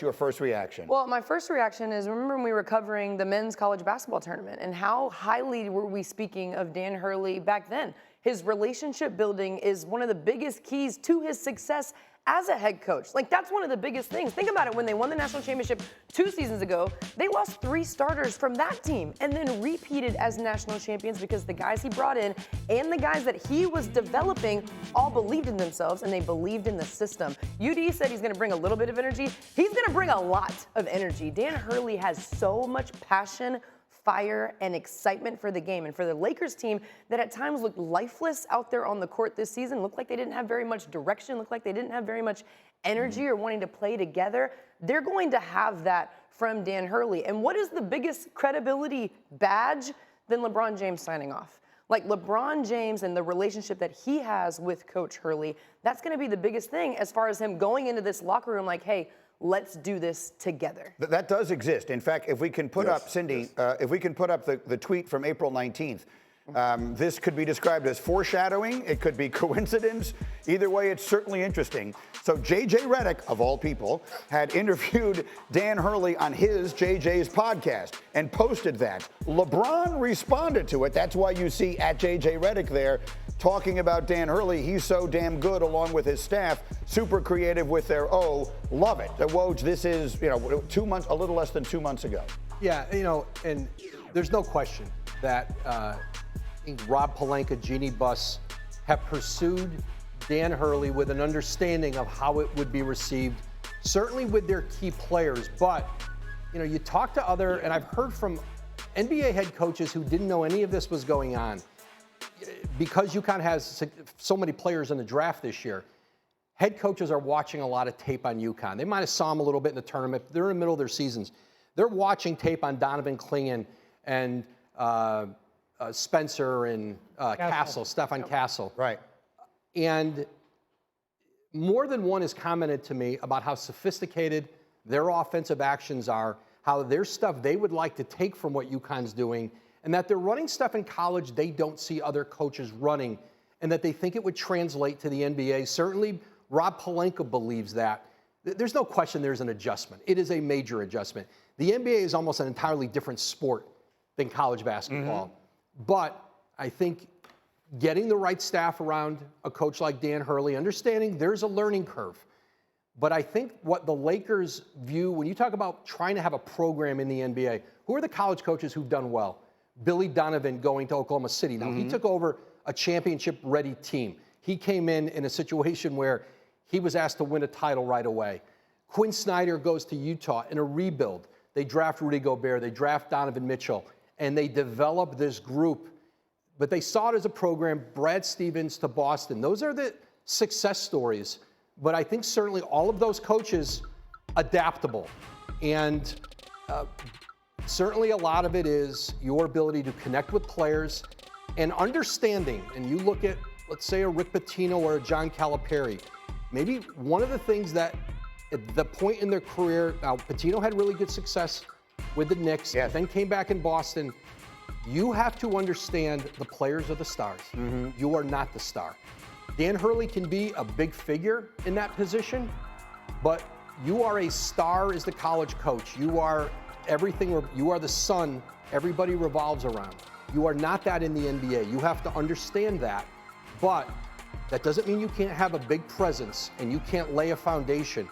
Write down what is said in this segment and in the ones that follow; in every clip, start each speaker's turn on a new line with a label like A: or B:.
A: your first reaction?
B: Well, my first reaction is, remember when we were covering the men's college basketball tournament and how highly were we speaking of Dan Hurley back then? His relationship building is one of the biggest keys to his success as a head coach. Like, that's one of the biggest things. Think about it. When they won the national championship 2 seasons ago, they lost 3 starters from that team and then repeated as national champions because the guys he brought in and the guys that he was developing all believed in themselves and they believed in the system. UD said he's going to bring a little bit of energy. He's going to bring a lot of energy. Dan Hurley has so much passion, fire, and excitement for the game. And for the Lakers team that at times looked lifeless out there on the court this season, looked like they didn't have very much direction, looked like they didn't have very much energy or wanting to play together, they're going to have that from Dan Hurley. And what is the biggest credibility badge than LeBron James signing off? Like, LeBron James and the relationship that he has with Coach Hurley, that's going to be the biggest thing as far as him going into this locker room like, hey, let's do this together.
A: That does exist. In fact, if we can put up, Cindy, if we can put up the tweet from April 19th, this could be described as foreshadowing. It could be coincidence. Either way, it's certainly interesting. So J.J. Redick, of all people, had interviewed Dan Hurley on his JJ's podcast and posted that. LeBron responded to it. That's why you see at J.J. Redick there talking about Dan Hurley. He's so damn good along with his staff. Super creative with their love it. Woj, this is, 2 months, a little less than 2 months ago.
C: Yeah, and there's no question that I think Rob Pelinka, Jeannie Buss have pursued Dan Hurley with an understanding of how it would be received, certainly with their key players. But, you talk to other, and I've heard from NBA head coaches who didn't know any of this was going on. Because UConn has so many players in the draft this year, head coaches are watching a lot of tape on UConn. They might have saw them a little bit in the tournament. They're in the middle of their seasons. They're watching tape on Donovan Clingan and Spencer and Stefan Castle.
A: Right.
C: And more than one has commented to me about how sophisticated their offensive actions are, how their stuff they would like to take from what UConn's doing, and that they're running stuff in college they don't see other coaches running, and that they think it would translate to the NBA. Certainly, Rob Pelinka believes that. There's no question there's an adjustment. It is a major adjustment. The NBA is almost an entirely different sport than college basketball. But I think getting the right staff around a coach like Dan Hurley, understanding there's a learning curve. But I think what the Lakers view, when you talk about trying to have a program in the NBA, who are the college coaches who've done well? Billy Donovan going to Oklahoma City. Now, he took over a championship-ready team. He came in a situation where he was asked to win a title right away. Quinn Snyder goes to Utah in a rebuild. They draft Rudy Gobert. They draft Donovan Mitchell. And they develop this group. But they saw it as a program. Brad Stevens to Boston. Those are the success stories. But I think certainly all of those coaches adaptable. And certainly a lot of it is your ability to connect with players and understanding. And you look at, let's say, a Rick Pitino or a John Calipari. Maybe one of the things that at the point in their career, now Pitino had really good success with the Knicks, then came back in Boston. You have to understand the players are the stars. You are not the star. Dan Hurley can be a big figure in that position, but you are a star as the college coach. You are everything. You are the sun everybody revolves around. You are not that in the NBA. You have to understand that, but that doesn't mean you can't have a big presence and you can't lay a foundation.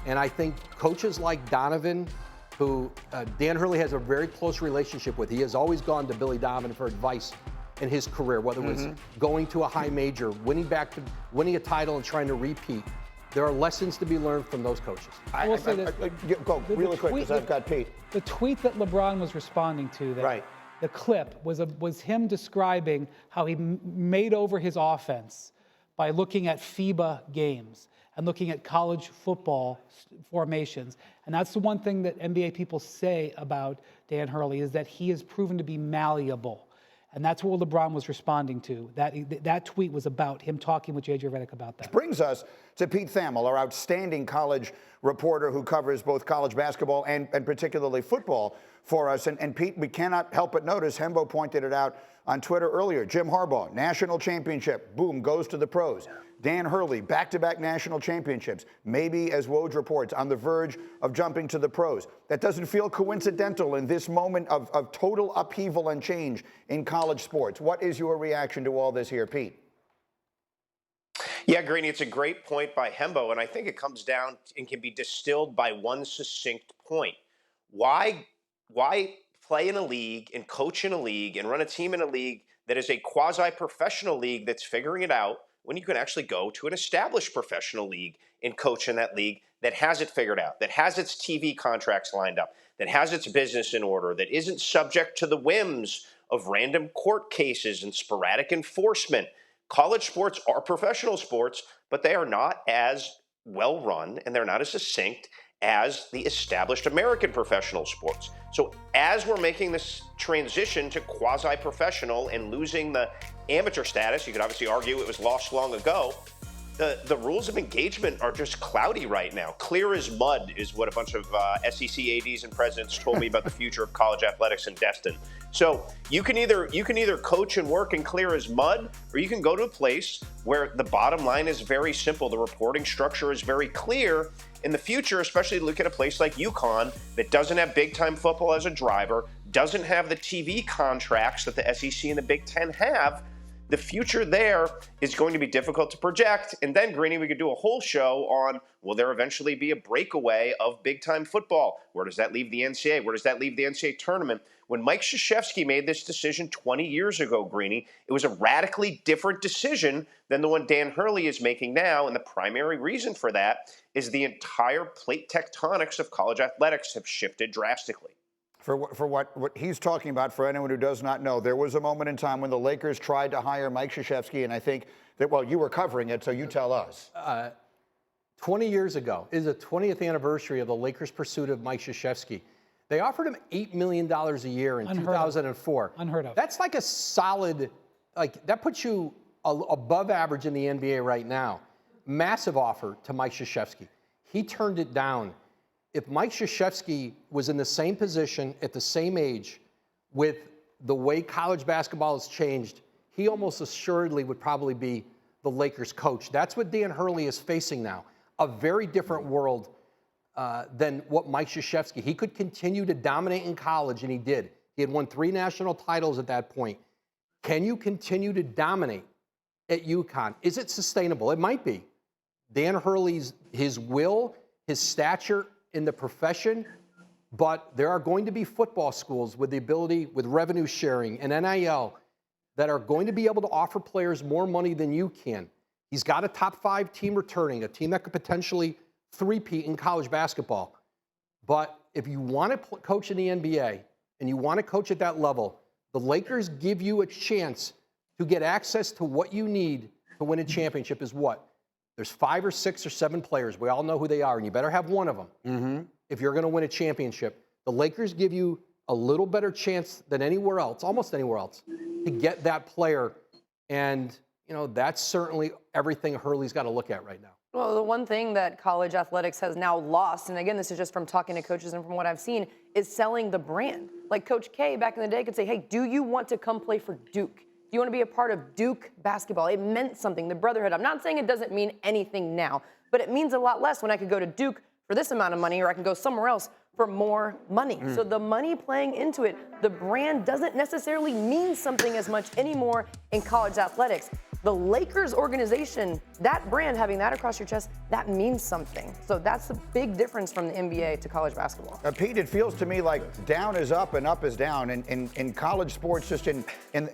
C: And I think coaches like Donovan, who Dan Hurley has a very close relationship with. He has always gone to Billy Donovan for advice in his career, whether it was going to a high major, winning a title and trying to repeat. There are lessons to be learned from those coaches.
D: I will say this.
A: Go really quick, because I've got Pete.
D: The tweet that LeBron was responding to, the clip, was him describing how he made over his offense by looking at FIBA games and looking at college football formations. And that's the one thing that NBA people say about Dan Hurley, is that he has proven to be malleable. And that's what LeBron was responding to. That tweet was about him talking with J.J. Redick about that.
A: Which brings us to Pete Thamel, our outstanding college reporter who covers both college basketball and particularly football for us. And Pete, we cannot help but notice, Hembo pointed it out on Twitter earlier, Jim Harbaugh, national championship, boom, goes to the pros. Dan Hurley, back-to-back national championships, maybe, as Woj reports, on the verge of jumping to the pros. That doesn't feel coincidental in this moment of total upheaval and change in college sports. What is your reaction to all this here, Pete?
E: Yeah, Greeny, it's a great point by Hembo, and I think it comes down and can be distilled by one succinct point. Why play in a league and coach in a league and run a team in a league that is a quasi-professional league that's figuring it out when you can actually go to an established professional league and coach in that league that has it figured out, that has its TV contracts lined up, that has its business in order, that isn't subject to the whims of random court cases and sporadic enforcement? College sports are professional sports, but they are not as well run and they're not as succinct as the established American professional sports. So as we're making this transition to quasi-professional and losing the amateur status, you could obviously argue it was lost long ago, the rules of engagement are just cloudy right now. Clear as mud is what a bunch of SEC ADs and presidents told me about the future of college athletics in Destin. So you can either coach and work in clear as mud, or you can go to a place where the bottom line is very simple. The reporting structure is very clear. In the future, especially look at a place like UConn that doesn't have big-time football as a driver, doesn't have the TV contracts that the SEC and the Big Ten have. The future there is going to be difficult to project. And then, Greeny, we could do a whole show on, will there eventually be a breakaway of big-time football? Where does that leave the NCAA? Where does that leave the NCAA tournament? When Mike Krzyzewski made this decision 20 years ago, Greeny, it was a radically different decision than the one Dan Hurley is making now. And the primary reason for that is the entire plate tectonics of college athletics have shifted drastically.
A: For what he's talking about, for anyone who does not know, there was a moment in time when the Lakers tried to hire Mike Krzyzewski, and I think that, well, you were covering it, so you tell us.
C: 20 years ago is the 20th anniversary of the Lakers' pursuit of Mike Krzyzewski. They offered him $8 million a year in 2004.
D: Unheard of.
C: That's like a solid, that puts you above average in the NBA right now. Massive offer to Mike Krzyzewski. He turned it down. If Mike Krzyzewski was in the same position at the same age with the way college basketball has changed, he almost assuredly would probably be the Lakers coach. That's what Dan Hurley is facing now, a very different world than what Mike Krzyzewski. He could continue to dominate in college, and he did. He had won 3 national titles at that point. Can you continue to dominate at UConn? Is it sustainable? It might be. Dan Hurley's, his will, his stature in the profession, but there are going to be football schools with the ability, with revenue sharing and NIL, that are going to be able to offer players more money than you can. He's got a top 5 team returning, a team that could potentially three-peat in college basketball. But if you want to coach in the NBA and you want to coach at that level, the Lakers give you a chance to get access to what you need to win a championship is what? There's 5 or 6 or 7 players. We all know who they are, and you better have one of them if you're going to win a championship. The Lakers give you a little better chance than anywhere else, almost anywhere else, to get that player. And, you know, that's certainly everything Hurley's got to look at right now.
B: Well, the one thing that college athletics has now lost, and again, this is just from talking to coaches and from what I've seen, is selling the brand. Like Coach K back in the day could say, hey, do you want to come play for Duke? Do you want to be a part of Duke basketball? It meant something, the brotherhood. I'm not saying it doesn't mean anything now, but it means a lot less when I could go to Duke for this amount of money or I can go somewhere else for more money. So the money playing into it, the brand doesn't necessarily mean something as much anymore in college athletics. The Lakers organization, that brand, having that across your chest, that means something. So that's the big difference from the NBA to college basketball.
A: Pete, it feels to me like down is up and up is down. In college sports, just in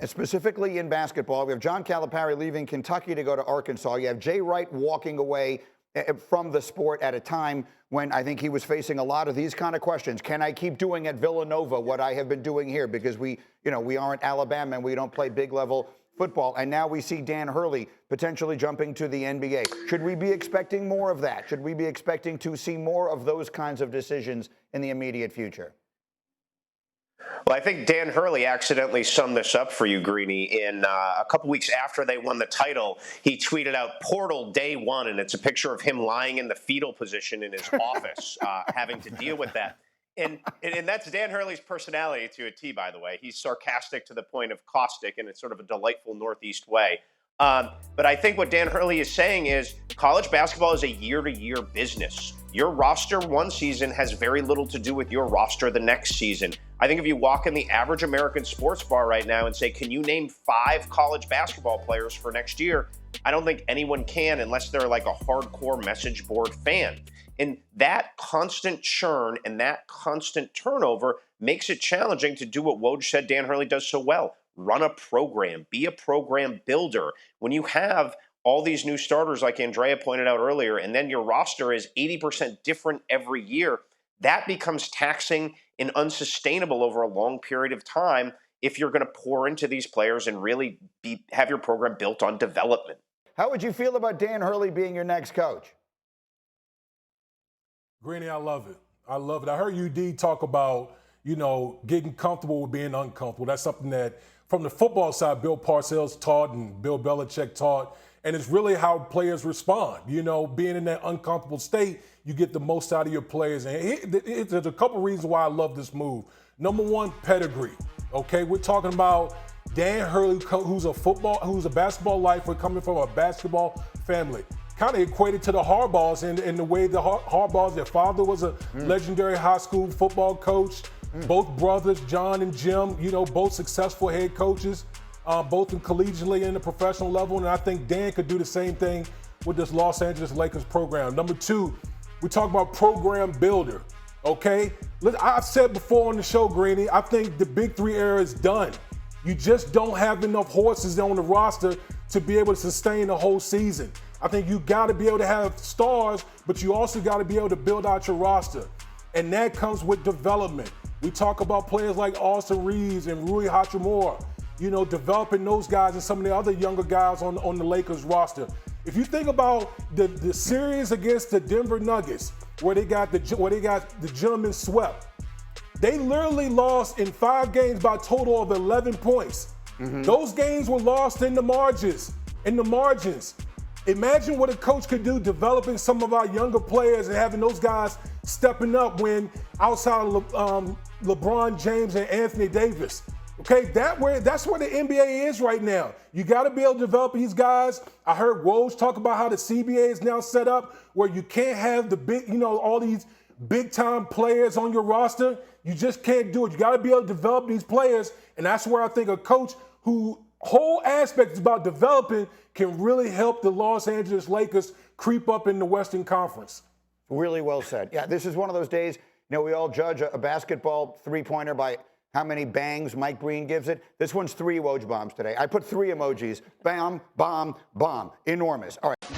A: specifically in basketball, we have John Calipari leaving Kentucky to go to Arkansas. You have Jay Wright walking away from the sport at a time when I think he was facing a lot of these kind of questions. Can I keep doing at Villanova what I have been doing here? Because we aren't Alabama and we don't play big level football. And now we see Dan Hurley potentially jumping to the NBA. Should we be expecting more of that? Should we be expecting to see more of those kinds of decisions in the immediate future?
E: Well, I think Dan Hurley accidentally summed this up for you, Greeny. In a couple weeks after they won the title, he tweeted out Portal Day 1, and it's a picture of him lying in the fetal position in his office, having to deal with that. And that's Dan Hurley's personality to a T, by the way. He's sarcastic to the point of caustic, and it's sort of a delightful Northeast way. But I think what Dan Hurley is saying is college basketball is a year-to-year business. Your roster one season has very little to do with your roster the next season. I think if you walk in the average American sports bar right now and say, can you name 5 college basketball players for next year? I don't think anyone can unless they're like a hardcore message board fan. And that constant churn and that constant turnover makes it challenging to do what Woj said Dan Hurley does so well. Run a program, be a program builder. When you have all these new starters, like Andrea pointed out earlier, and then your roster is 80% different every year, that becomes taxing and unsustainable over a long period of time if you're going to pour into these players and really have your program built on development.
A: How would you feel about Dan Hurley being your next coach?
F: Greeny, I love it. I love it. I heard UD talk about, getting comfortable with being uncomfortable. That's something that, from the football side, Bill Parcells taught and Bill Belichick taught. And it's really how players respond. Being in that uncomfortable state, you get the most out of your players. And there's a couple reasons why I love this move. Number one, pedigree. Okay, we're talking about Dan Hurley, who's a basketball lifer coming from a basketball family. Kind of equated to the Harbaughs in the way the Harbaughs, their father was a legendary high school football coach. Both brothers, John and Jim, both successful head coaches, both in collegiately and the professional level. And I think Dan could do the same thing with this Los Angeles Lakers program. Number two, we talk about program builder, okay? I've said before on the show, Greeny, I think the Big Three era is done. You just don't have enough horses on the roster to be able to sustain the whole season. I think you got to be able to have stars, but you also got to be able to build out your roster. And that comes with development. We talk about players like Austin Reeves and Rui Hachimura, developing those guys and some of the other younger guys on the Lakers roster. If you think about the series against the Denver Nuggets, where they got the gentlemen swept, they literally lost in 5 games by a total of 11 points. Those games were lost in the margins. Imagine what a coach could do developing some of our younger players and having those guys stepping up when outside of LeBron James and Anthony Davis. Okay, that's where the NBA is right now. You got to be able to develop these guys. I heard Woj talk about how the CBA is now set up where you can't have the big, all these big-time players on your roster. You just can't do it. You got to be able to develop these players, and that's where I think a coach who whole aspect is about developing can really help the Los Angeles Lakers creep up in the Western Conference.
A: Really well said. Yeah, this is one of those days, we all judge a basketball three-pointer by how many bangs Mike Breen gives it. This one's 3 Woj bombs today. I put 3 emojis. Bam, bomb, bomb. Enormous. All right.